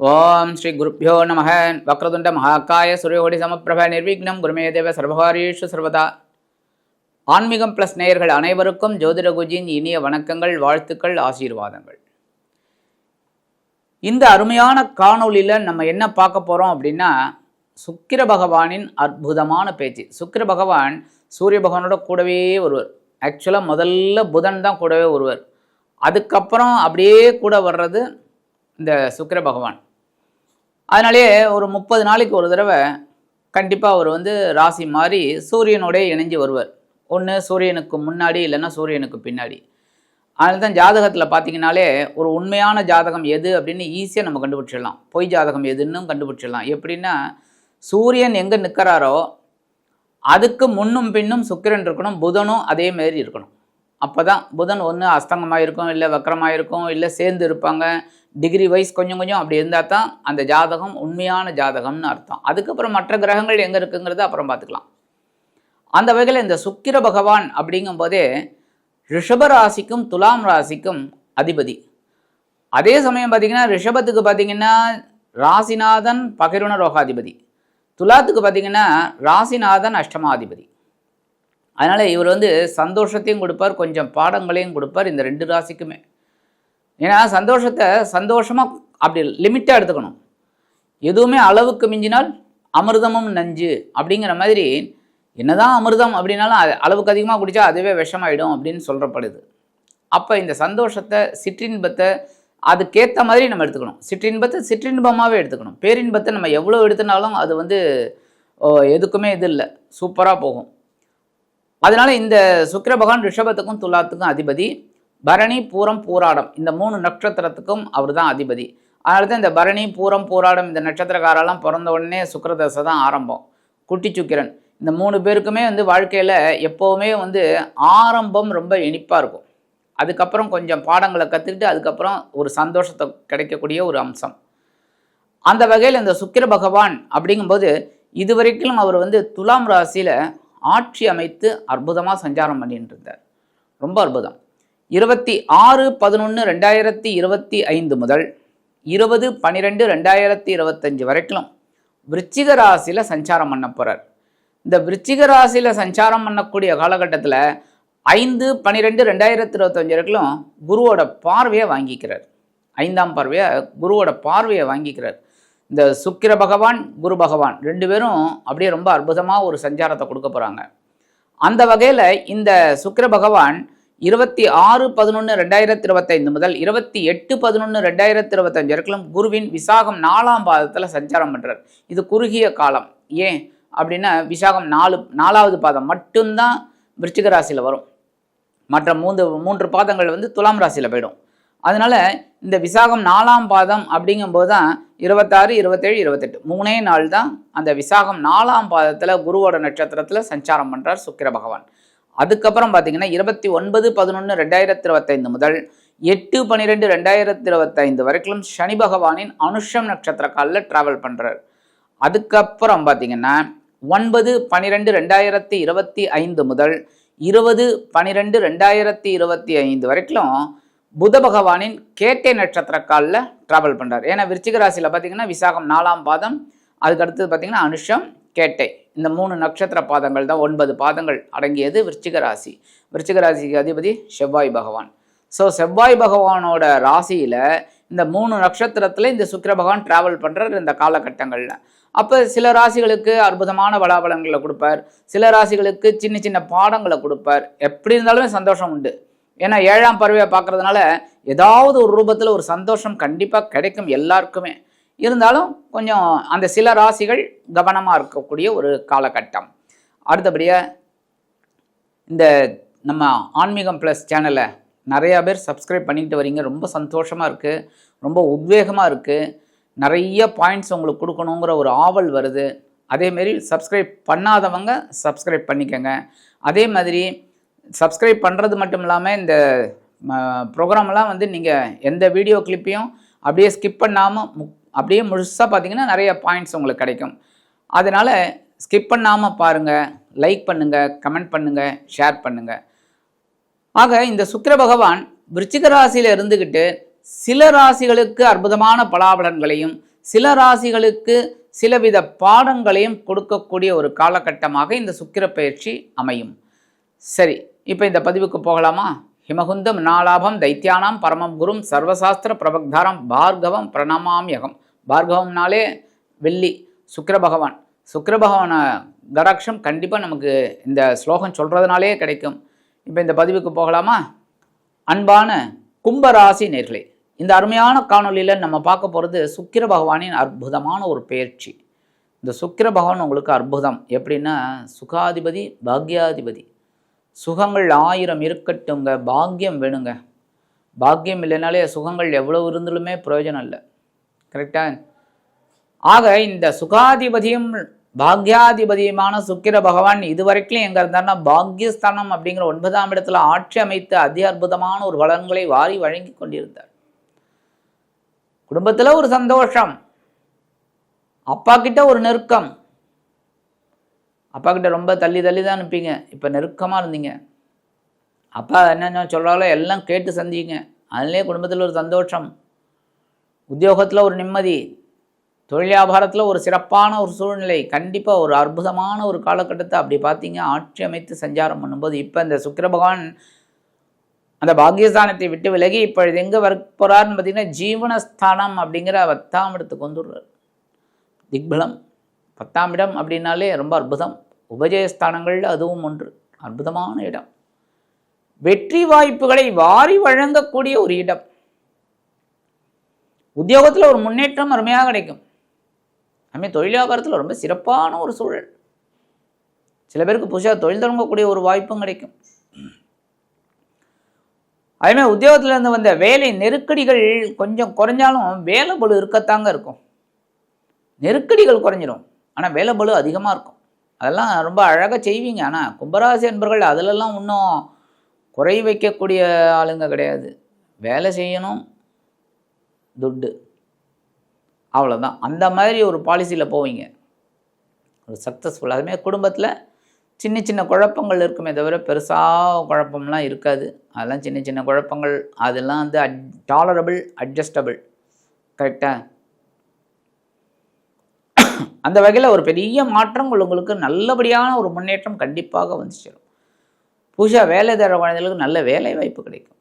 ஓம் ஸ்ரீ குருப்பியோ நம. வக்ரதுண்ட மகாகாய சூரியகோடி சமப்பிரப நிர்விக்னம் குருமே தேவ சர்வகாரீஷு சர்வதா. ஆன்மீகம் பிளஸ் நேயர்கள் அனைவருக்கும் ஜோதிட குஜியின் இனிய வணக்கங்கள், வாழ்த்துக்கள், ஆசீர்வாதங்கள். இந்த அருமையான காணொலியில் நம்ம என்ன பார்க்க போகிறோம் அப்படின்னா, சுக்கிர பகவானின் அற்புதமான பேச்சு. சுக்கிர பகவான் சூரிய பகவானோட கூடவே ஒருவர். ஆக்சுவலாக முதல்ல புதன் தான் கூடவே ஒருவர். அதுக்கப்புறம் அப்படியே கூட வர்றது இந்த சுக்கிர பகவான். அதனாலே ஒரு 30 நாளைக்கு ஒரு தடவை கண்டிப்பாக அவர் ராசி மாறி சூரியனோடய இணைஞ்சு வருவார். ஒன்று சூரியனுக்கு முன்னாடி, இல்லைன்னா சூரியனுக்கு பின்னாடி. அதனால தான் ஜாதகத்தில் பார்த்தீங்கன்னாலே ஒரு உண்மையான ஜாதகம் எது அப்படின்னு ஈஸியாக நம்ம கண்டுபிடிச்சிடலாம். பொய் ஜாதகம் எதுன்னு கண்டுபிடிச்சிடலாம். எப்படின்னா, சூரியன் எங்கே நிற்கிறாரோ அதுக்கு முன்னும் பின்னும் சுக்கிரன் இருக்கணும், புதனும் அதே மாதிரி இருக்கணும். அப்போ தான் புதன் ஒன்று அஸ்தங்கமாக இருக்கும், இல்லை வக்கரமாக இருக்கும், இல்லை சேர்ந்து இருப்பாங்க. டிகிரி வைஸ் கொஞ்சம் கொஞ்சம் அப்படி இருந்தால் தான் அந்த ஜாதகம் உண்மையான ஜாதகம்னு அர்த்தம். அதுக்கப்புறம் மற்ற கிரகங்கள் எங்கே இருக்குங்கிறத அப்புறம் பார்த்துக்கலாம். அந்த வகையில் இந்த சுக்கிர பகவான் அப்படிங்கும்போதே ரிஷப ராசிக்கும் துலாம் ராசிக்கும் அதிபதி. அதே சமயம் பார்த்திங்கன்னா ரிஷபத்துக்கு பார்த்திங்கன்னா ராசிநாதன் பகிர்வன ரோகாதிபதி, துலாத்துக்கு பார்த்திங்கன்னா ராசிநாதன் அஷ்டமாதிபதி. அதனால் இவர் சந்தோஷத்தையும் கொடுப்பார், கொஞ்சம் பாடங்களையும் கொடுப்பார் இந்த ரெண்டு ராசிக்குமே. ஏன்னா சந்தோஷத்தை சந்தோஷமாக அப்படி லிமிட்டாக எடுத்துக்கணும். எதுவுமே அளவுக்கு மிஞ்சினால் அமிர்தமும் நஞ்சு அப்படிங்கிற மாதிரி, என்னதான் அமிர்தம் அப்படின்னாலும் அளவுக்கு அதிகமாக குடித்தா அதுவே விஷமாயிடும் அப்படின்னு சொல்கிறப்படுது. அப்போ இந்த சந்தோஷத்தை, சிற்றின்பத்தை அதுக்கேற்ற மாதிரி நம்ம எடுத்துக்கணும். சிற்றின்பத்தை சிற்றின்பமாகவே எடுத்துக்கணும். பேரின்பத்தை நம்ம எவ்வளோ எடுத்துனாலும் அது எதுக்குமே இது இல்லை, சூப்பராக போகும். அதனால் இந்த சுக்கிர பகவான் ரிஷபத்துக்கும் துலாத்துக்கும் அதிபதி. பரணி பூரம் பூராடம் இந்த 3 நட்சத்திரத்துக்கும் அவர் தான் அதிபதி. அதனால தான் இந்த பரணி பூரம் பூராடம் இந்த நட்சத்திரக்காரெல்லாம் பிறந்த உடனே சுக்கிரதசை தான் ஆரம்பம். குட்டி சுக்கிரன் இந்த 3 பேருக்குமே வாழ்க்கையில் எப்போவுமே ஆரம்பம் ரொம்ப இனிப்பாக இருக்கும். அதுக்கப்புறம் கொஞ்சம் பாடங்களை கற்றுக்கிட்டு அதுக்கப்புறம் ஒரு சந்தோஷத்தை கிடைக்கக்கூடிய ஒரு அம்சம். அந்த வகையில் இந்த சுக்கிர பகவான் அப்படிங்கும்போது இதுவரைக்கும் அவர் துலாம் ராசியில் ஆட்சி அமைத்து அற்புதமாக சஞ்சாரம் பண்ணிட்டு இருந்தார். ரொம்ப அற்புதம். 26/11/2025 முதல் 20/12/2025 வரைக்கும் விருச்சிக ராசியில் சஞ்சாரம் பண்ண போகிறார். இந்த விருச்சிக ராசியில் சஞ்சாரம் பண்ணக்கூடிய காலகட்டத்தில் 5/12/2025 வரைக்கும் குருவோட பார்வையை வாங்கிக்கிறார். 5ஆம் பார்வையாக குருவோட பார்வையை வாங்கிக்கிறார். இந்த சுக்கிர பகவான் குரு பகவான் 2 பேரும் அப்படியே ரொம்ப அற்புதமாக ஒரு சஞ்சாரத்தை கொடுக்க போகிறாங்க. அந்த வகையில் இந்த சுக்கிர பகவான் 26/11/2025 முதல் 28/11/2025 வரைக்கும் குருவின் விசாகம் 4ஆம் பாதத்தில் சஞ்சாரம் பண்ணுறார். இது குறுகிய காலம். ஏன் அப்படின்னா விசாகம் 4வது பாதம் மட்டும்தான் விருச்சிக ராசியில் வரும். மற்ற 3 பாதங்கள் துலாம் ராசியில் போயிடும். அதனால் இந்த விசாகம் 4ஆம் பாதம் அப்படிங்கும்போது தான் 26, 27, 28 3 நாள் தான் அந்த விசாகம் 4ஆம் பாதத்தில் குருவோட நட்சத்திரத்தில் சஞ்சாரம் பண்ணுறார் சுக்கிர பகவான். அதுக்கப்புறம் பார்த்தீங்கன்னா 29/11/2025 முதல் 8/12/2025 வரைக்கும் சனி பகவானின் அனுஷம் நட்சத்திர காலில் ட்ராவல் பண்ணுறார். அதுக்கப்புறம் பார்த்தீங்கன்னா 9/12/2025 முதல் 20/12/2025 வரைக்கும் புத பகவானின் கேட்டை நட்சத்திர காலில் ட்ராவல் பண்ணுறார். ஏன்னா விருச்சிக ராசியில் பார்த்தீங்கன்னா விசாகம் 4ஆம் பாதம், அதுக்கு அடுத்தது பார்த்தீங்கன்னா அனுஷம், கேட்டை இந்த 3 நட்சத்திர பாதங்கள் தான் 9 பாதங்கள் அடங்கியது விருச்சிக ராசி. விருச்சிக ராசிக்கு அதிபதி செவ்வாய் பகவான். ஸோ செவ்வாய் பகவானோட ராசியில் இந்த 3 நட்சத்திரத்தில் இந்த சுக்கிர பகவான் ட்ராவல் பண்ணுறார் இந்த காலகட்டங்களில். அப்போ சில ராசிகளுக்கு அற்புதமான பலாபலங்களை கொடுப்பார், சில ராசிகளுக்கு சின்ன சின்ன பாடங்களை கொடுப்பார். எப்படி இருந்தாலுமே சந்தோஷம் உண்டு. ஏன்னா 7ஆம் பார்வையை பார்க்கறதுனால ஏதாவது ஒரு ரூபத்தில் ஒரு சந்தோஷம் கண்டிப்பாக கிடைக்கும் எல்லாருக்குமே. இருந்தாலும் கொஞ்சம் அந்த சில ராசிகள் கவனமாக இருக்கக்கூடிய ஒரு காலகட்டம். அடுத்தபடியாக இந்த நம்ம ஆன்மீகம் ப்ளஸ் சேனலை நிறையா பேர் சப்ஸ்கிரைப் பண்ணிக்கிட்டு வரீங்க. ரொம்ப சந்தோஷமாக இருக்குது, ரொம்ப உத்வேகமாக இருக்குது. நிறைய பாயிண்ட்ஸ் உங்களுக்கு கொடுக்கணுங்கிற ஒரு ஆவல் வருது. அதேமாரி சப்ஸ்கிரைப் பண்ணாதவங்க சப்ஸ்கிரைப் பண்ணிக்கோங்க. அதே மாதிரி சப்ஸ்கிரைப் பண்ணுறது மட்டும் இல்லாமல் இந்த ப்ரோக்ராமெல்லாம் நீங்கள் எந்த வீடியோ கிளிப்பையும் அப்படியே ஸ்கிப் பண்ணாமல் அப்படியே முழுசாக பார்த்தீங்கன்னா நிறைய பாயிண்ட்ஸ் உங்களுக்கு கிடைக்கும். அதனால் ஸ்கிப் பண்ணாமல் பாருங்கள், லைக் பண்ணுங்கள், கமெண்ட் பண்ணுங்கள், ஷேர் பண்ணுங்கள். ஆக இந்த சுக்கிர பகவான் விருச்சிக ராசியில் இருந்துக்கிட்டு சில ராசிகளுக்கு அற்புதமான பலாபலன்களையும் சில ராசிகளுக்கு சிலவித பாடங்களையும் கொடுக்கக்கூடிய ஒரு காலகட்டமாக இந்த சுக்கிர பயிற்சி அமையும். சரி, இப்போ இந்த பதிவுக்கு போகலாமா? ஹிமகுந்தம் நாலாபம் தைத்தியானாம் பரமம் குரும் சர்வசாஸ்திர பிரபக்தாரம் பார்கவம் பிரணமாம்யகம். பார்கவம்னாலே வெள்ளி, சுக்கிர பகவான். சுக்கிர பகவான கடாட்சம் கண்டிப்பாக நமக்கு இந்த ஸ்லோகம் சொல்கிறதுனாலே கிடைக்கும். இப்போ இந்த பதிவுக்கு போகலாமா? அன்பான கும்பராசி நேர்களே, இந்த அருமையான காணொலியில் நம்ம பார்க்க போகிறது சுக்கிர பகவானின் அற்புதமான ஒரு பயிற்சி. இந்த சுக்கிர பகவான் உங்களுக்கு அற்புதம் எப்படின்னா, சுகாதிபதி பாக்யாதிபதி. சுகங்கள் 1000 இருக்கட்டுங்க, பாக்கியம் வேணுங்க. பாக்கியம் இல்லைனாலே சுகங்கள் எவ்வளவு இருந்தாலுமே பிரயோஜனம் இல்லை. கரெக்டா? ஆக இந்த சுகாதிபதியும் பாக்யாதிபதியுமான சுக்கிர பகவான் இதுவரைக்கும் எங்கே இருந்தார்னா பாக்யஸ்தானம் அப்படிங்கிற 9ஆம் இடத்துல ஆட்சி அமைத்து அதி அற்புதமான ஒரு பலன்களை வாரி வழங்கி கொண்டிருந்தார். குடும்பத்தில் ஒரு சந்தோஷம், அப்பா கிட்ட ஒரு நெருக்கம். அப்பா கிட்ட ரொம்ப தள்ளி தள்ளி தான் நிற்பீங்க, இப்போ நெருக்கமாக இருந்தீங்க. அப்பா என்ன சொல்கிறாலோ எல்லாம் கேட்டு சந்திங்க. அதுலேயே குடும்பத்தில் ஒரு சந்தோஷம், உத்தியோகத்தில் ஒரு நிம்மதி, தொழில் வியாபாரத்தில் ஒரு சிறப்பான ஒரு சூழ்நிலை. கண்டிப்பாக ஒரு அற்புதமான ஒரு காலகட்டத்தை அப்படி பார்த்தீங்க ஆட்சி அமைத்து சஞ்சாரம் பண்ணும்போது, இப்போ இந்த சுக்கிர பகவான் அந்த பாக்கியஸ்தானத்தை விட்டு விலகி இப்பொழுது எங்கே வரப்போறாருன்னு பார்த்தீங்கன்னா ஜீவனஸ்தானம் அப்படிங்கிற 10ஆம் இடத்துக்கு வந்துடுறார். திக்பலம் 10ஆம் இடம் அப்படின்னாலே ரொம்ப அற்புதம். உபஜயஸ்தானங்கள் அதுவும் ஒன்று, அற்புதமான இடம். வெற்றி வாய்ப்புகளை வாரி வழங்கக்கூடிய ஒரு இடம். உத்தியோகத்தில் ஒரு முன்னேற்றம் அருமையாக கிடைக்கும். அதுமாதிரி தொழில் வியாபாரத்தில் ரொம்ப சிறப்பான ஒரு சூழல். சில பேருக்கு புதுசாக தொழில் தொடங்கக்கூடிய ஒரு வாய்ப்பும் கிடைக்கும். அதேமாதிரி உத்தியோகத்திலேருந்து வந்த வேலை நெருக்கடிகள் கொஞ்சம் குறைஞ்சாலும் வேலை பளு இருக்கத்தாங்க இருக்கும். நெருக்கடிகள் குறைஞ்சிடும், ஆனால் வேலை பளு அதிகமாக இருக்கும். அதெல்லாம் ரொம்ப அழகாக செய்வீங்க. ஆனால் கும்பராசி என்பர்கள் அதிலெல்லாம் இன்னும் குறை வைக்கக்கூடிய ஆளுங்க கிடையாது. வேலை செய்யணும், துட்டு, அவ்வளோதான். அந்த மாதிரி ஒரு பாலிசியில் போவீங்க, ஒரு சக்ஸஸ்ஃபுல். அதுமாதிரி குடும்பத்தில் சின்ன சின்ன குழப்பங்கள் இருக்குமே தவிர பெருசாக குழப்பம்லாம் இருக்காது. அதெல்லாம் சின்ன சின்ன குழப்பங்கள், அதெல்லாம் வந்து டாலரபிள், அட்ஜஸ்டபிள். கரெக்டாக? அந்த வகையில் ஒரு பெரிய மாற்றங்கள் உங்களுக்கு நல்லபடியான ஒரு முன்னேற்றம் கண்டிப்பாக வந்து சேரும். புதுசாக வேலை தேடுற குழந்தைகளுக்கு நல்ல வேலை வாய்ப்பு கிடைக்கும்.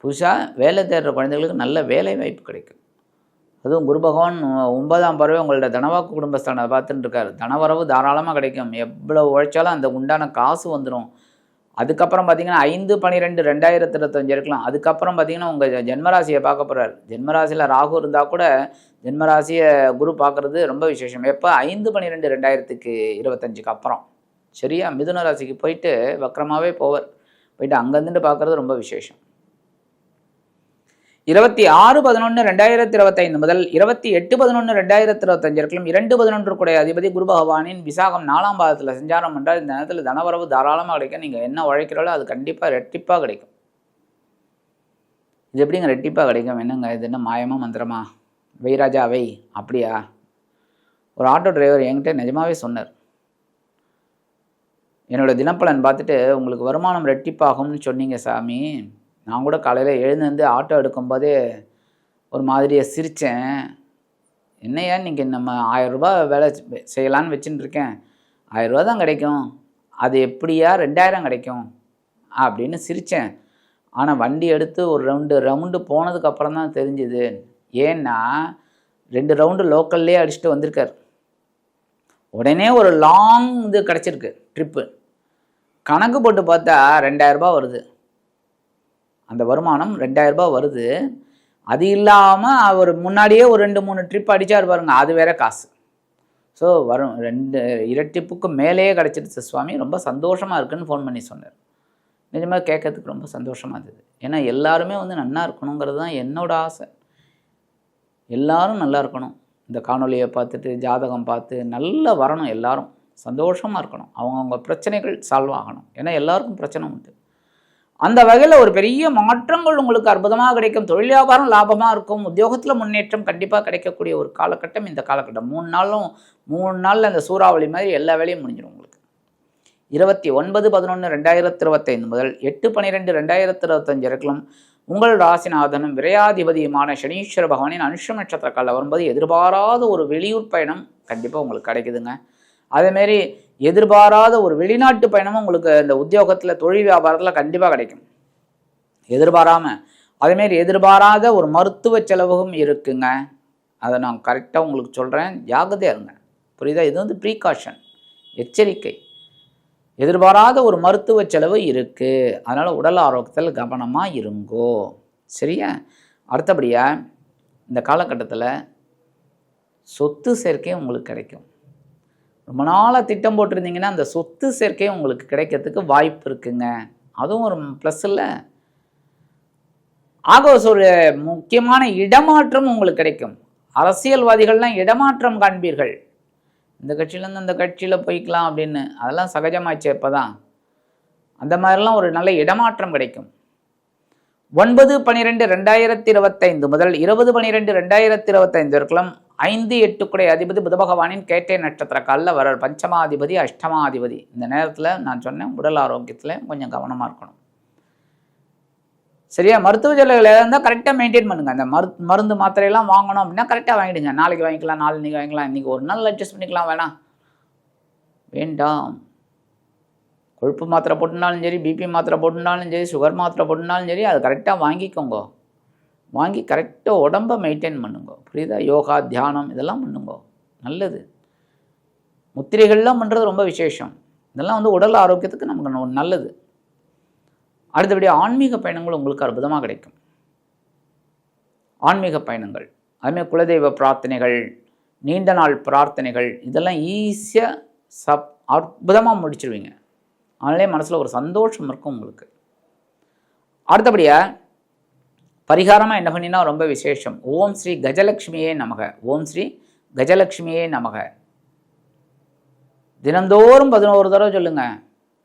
புதுசாக வேலை தேடுற குழந்தைகளுக்கு நல்ல வேலை வாய்ப்பு கிடைக்கும். அதுவும் குரு பகவான் 9ஆம் பறவை உங்களோட தனவாக்கு குடும்பஸ்தானத்தை பார்த்துட்டு இருக்காரு. தனவரவு தாராளமாக கிடைக்கும். எவ்வளோ உழைச்சாலும் அந்த உண்டான காசு வந்துடும். அதுக்கப்புறம் பார்த்தீங்கன்னா 5/12/2025 இருக்கலாம். அதுக்கப்புறம் பார்த்தீங்கன்னா உங்கள் ஜென்மராசியை பார்க்க போகிறார். ஜென்மராசியில் ராகு இருந்தால் கூட ஜென்மராசியை குரு பார்க்குறது ரொம்ப விசேஷம். எப்போ? 5/12/2025 அப்புறம். சரியா? மிதுன ராசிக்கு போயிட்டு வக்கரமாகவே போவார். போயிட்டு அங்கேருந்துட்டு பார்க்குறது ரொம்ப விசேஷம். 26/11/2025 முதல் 28/11/2025 இருக்கலாம். 2/11 கூட அதிபதி குரு பகவானின் விசாகம் 4ஆம் பாதத்தில் சஞ்சாரம் என்றால் இந்த நேரத்தில் தனவரவு தாராளமாக கிடைக்கும். நீங்கள் என்ன உழைக்கிறாலோ அது கண்டிப்பாக ரெட்டிப்பாக கிடைக்கும். இது எப்படிங்க ரெட்டிப்பாக கிடைக்கும்? என்னங்க இது, என்ன மாயமா மந்திரமா? வெய்ராஜா வை, அப்படியா? ஒரு ஆட்டோ டிரைவர் என்கிட்ட நிஜமாவே சொன்னார், என்னோடய தினப்பலன் பார்த்துட்டு உங்களுக்கு வருமானம் ரெட்டிப்பாகும்னு சொன்னீங்க சாமி. நான் கூட காலையில் எழுந்து ஆட்டோ எடுக்கும்போதே ஒரு மாதிரியை சிரித்தேன். என்னையா நீங்கள் நம்ம 1000 ரூபா வேலை செய்யலான்னு வச்சுட்டு இருக்கேன், 1000 ரூபா தான் கிடைக்கும், அது எப்படியா 2000 கிடைக்கும் அப்படின்னு சிரித்தேன். ஆனால் வண்டி எடுத்து ஒரு 2 ரவுண்டு போனதுக்கப்புறம் தான் தெரிஞ்சுது. ஏன்னா 2 ரவுண்டு லோக்கல்லே அடிச்சுட்டு வந்திருக்கார். உடனே ஒரு லாங் இது கிடச்சிருக்கு ட்ரிப்பு. கணக்கு போட்டு பார்த்தா 2000 ரூபா வருது. அந்த வருமானம் 2000 ரூபா வருது. அது இல்லாமல் அவர் முன்னாடியே ஒரு 2-3 ட்ரிப் அடித்தார் பாருங்க, அது வேற காசு. ஸோ வரும் 2 இரட்டிப்புக்கு மேலேயே கிடச்சிருச்சு சுவாமி, ரொம்ப சந்தோஷமாக இருக்குன்னு ஃபோன் பண்ணி சொன்னார். நிஜமாக கேட்கறதுக்கு ரொம்ப சந்தோஷமாக இருந்தது. ஏன்னா எல்லாருமே வந்து நல்லா இருக்கணுங்கிறது தான் என்னோட ஆசை. எல்லாரும் நல்லா இருக்கணும். இந்த காணொலியை பார்த்துட்டு ஜாதகம் பார்த்து நல்லா வரணும், எல்லாரும் சந்தோஷமாக இருக்கணும், அவங்கவுங்க பிரச்சனைகள் சால்வ் ஆகணும். ஏன்னா எல்லாருக்கும் பிரச்சனை உண்டு. அந்த வகையில் ஒரு பெரிய மாற்றங்கள் உங்களுக்கு அற்புதமாக கிடைக்கும். தொழில் வியாபாரம் லாபமாக இருக்கும். உத்தியோகத்தில் முன்னேற்றம் கண்டிப்பாக கிடைக்கக்கூடிய ஒரு காலகட்டம் இந்த காலகட்டம். 3 நாளில் அந்த சூறாவளி மாதிரி எல்லா வேலையும் முடிஞ்சிடும் உங்களுக்கு. 29/11/2025 முதல் 8/12/2025 இருக்கலாம். உங்கள் ராசிநாதனும் விரையாதிபதியுமான சனீஸ்வர பகவானின் அனுஷ நட்சத்திர காலில் வரும்போது எதிர்பாராத ஒரு வெளியூர் பயணம் கண்டிப்பாக உங்களுக்கு கிடைக்குதுங்க. அதேமாரி எதிர்பாராத ஒரு வெளிநாட்டு பயணமும் உங்களுக்கு இந்த உத்தியோகத்தில் தொழில் வியாபாரத்தில் கண்டிப்பாக கிடைக்கும் எதிர்பாராமல். அதேமாரி எதிர்பாராத ஒரு மருத்துவ செலவும் இருக்குங்க. அதை நான் கரெக்டாக உங்களுக்கு சொல்கிறேன், ஜாக்கிரதையாக இருங்க. புரியுதா? இது வந்து ப்ரீகாஷன், எச்சரிக்கை. எதிர்பாராத ஒரு மருத்துவ செலவு இருக்குது, அதனால் உடல் ஆரோக்கியத்தில் கவனமாக இருங்கோ. சரியா? அடுத்தபடியாக இந்த காலகட்டத்தில் சொத்து சேர்க்கை உங்களுக்கு கிடைக்கும். ரொம்ப நாளாக திட்டம் போட்டிருந்தீங்கன்னா அந்த சொத்து சேர்க்கை உங்களுக்கு கிடைக்கிறதுக்கு வாய்ப்பு இருக்குங்க. அதுவும் ஒரு ப்ளஸ் இல்லை. ஆக ஒரு முக்கியமான இடமாற்றம் உங்களுக்கு கிடைக்கும். அரசியல்வாதிகள்லாம் இடமாற்றம் காண்பீர்கள். இந்த கட்சியிலேருந்து அந்த கட்சியில் போய்க்கலாம் அப்படின்னு, அதெல்லாம் சகஜமாச்சு. இப்போ தான் அந்த மாதிரிலாம் ஒரு நல்ல இடமாற்றம் கிடைக்கும். 9/12/2025 முதல் 20/12/2025 இருக்கலாம் 5-8 குடை அதிபதி புத பகவானின் கேட்டை நட்சத்திர காலில் வர பஞ்சமாதிபதி அஷ்டமாதிபதி. இந்த நேரத்தில் நான் சொன்னேன், உடல் ஆரோக்கியத்தில் கொஞ்சம் கவனமாக இருக்கணும். சரியா? மருத்துவ செலவுகள் இருந்தால் கரெக்டாக மெயின்டைன் பண்ணுங்கள். அந்த மருந்து மாத்திரையெல்லாம் வாங்கணும் அப்படின்னா கரெக்டாக வாங்கிடுங்க. நாளைக்கு வாங்கிக்கலாம், நாளைக்கு வாங்கிக்கலாம், இன்றைக்கி ஒரு நாள் அட்ஜஸ்ட் பண்ணிக்கலாம். வேண்டாம். கொழுப்பு மாத்திரை போட்டுனாலும் சரி, பிபி மாத்திரை போட்டுனாலும் சரி, சுகர் மாத்திரை போட்டுனாலும் சரி, அது கரெக்டாக வாங்கிக்கோங்க. வாங்கி கரெக்டாக உடம்பை மெயின்டைன் பண்ணுங்க. புரியுதா? யோகா, தியானம் இதெல்லாம் பண்ணுங்க, நல்லது. முத்திரைகள்லாம் பண்ணுறது ரொம்ப விசேஷம். இதெல்லாம் வந்து உடல் ஆரோக்கியத்துக்கு நமக்கு நல்லது. அடுத்தபடி ஆன்மீக பயணங்கள் உங்களுக்கு அற்புதமாக கிடைக்கும். ஆன்மீக பயணங்கள், அதுமாதிரி குலதெய்வ பிரார்த்தனைகள், நீண்ட நாள் பிரார்த்தனைகள், இதெல்லாம் ஈஸியாக அற்புதமாக முடிச்சிருவீங்க. அதனாலே மனசில் ஒரு சந்தோஷம் இருக்கும் உங்களுக்கு. அடுத்தபடியாக பரிகாரமாக என்ன பண்ணினா ரொம்ப விசேஷம். ஓம் ஸ்ரீ கஜலட்சுமியே நமக, ஓம் ஸ்ரீ கஜலட்சுமியே நமக. தினந்தோறும் 11 தடவை சொல்லுங்கள்.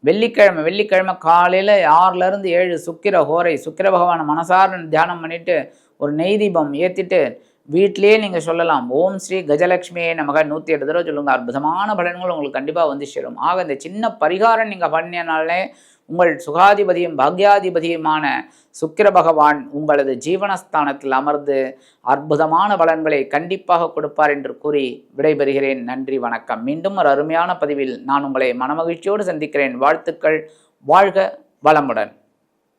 வெள்ளிக்கிழமை காலையில் 6லேருந்து 7 சுக்கிர ஹோரை, சுக்கிர பகவானை மனசார தியானம் பண்ணிவிட்டு ஒரு நெய் தீபம் ஏற்றிட்டு வீட்டிலேயே நீங்கள் சொல்லலாம், ஓம் ஸ்ரீ கஜலட்சுமியே நமக 108 தடவை சொல்லுங்கள். அற்புதமான பலன்கள் உங்களுக்கு கண்டிப்பாக வந்து சேரும். ஆக இந்த சின்ன பரிகாரம் நீங்கள் பண்ணினாலே உங்கள் சுகாதிபதியும் பாக்யாதிபதியுமான சுக்கிர பகவான் உங்களது ஜீவனஸ்தானத்தில் அமர்ந்து அற்புதமான பலன்களை கண்டிப்பாக கொடுப்பார் என்று கூறி விடைபெறுகிறேன். நன்றி, வணக்கம். மீண்டும் ஒரு அருமையான பதிவில் நான் உங்களை மனமகிழ்ச்சியோடு சந்திக்கிறேன். வாழ்த்துக்கள். வாழ்க வளமுடன்.